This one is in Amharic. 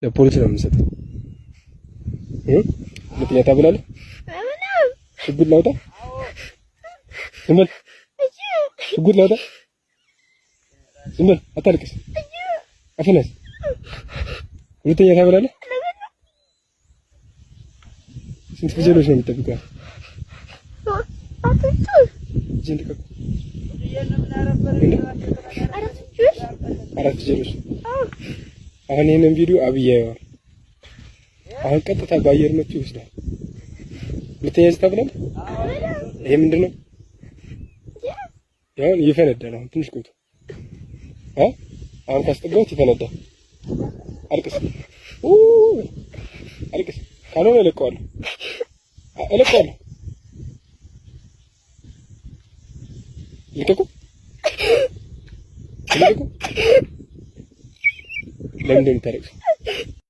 ለፖሊስ ነው የምንሰጠው። ሁለተኛ ታብላለህ። ሽጉጥ ላውጣ? ዝም በል ሽጉጥ ላውጣ? ዝም በል አታልቅስ። አፍነስ ሁለተኛ ታብላለህ። ስንት ፍየሎች ነው የሚጠብቀው? አራት ፍየሎች። አሁን ይሄንን ቪዲዮ አብይ ያየዋል። አሁን ቀጥታ በአየር መጥቶ ይወስዳል። ሁለተኛ ታብላለህ። ይሄ ምንድነው? ያው እየፈነዳ ነው። ትንሽ ቆይቶ አሁን ካስጠጋሁት ይፈነዳል። አልቅስ አልቅስ። ካልሆነ እለቀዋለሁ። ልቀቁ። ለምን እንደምታለቅስ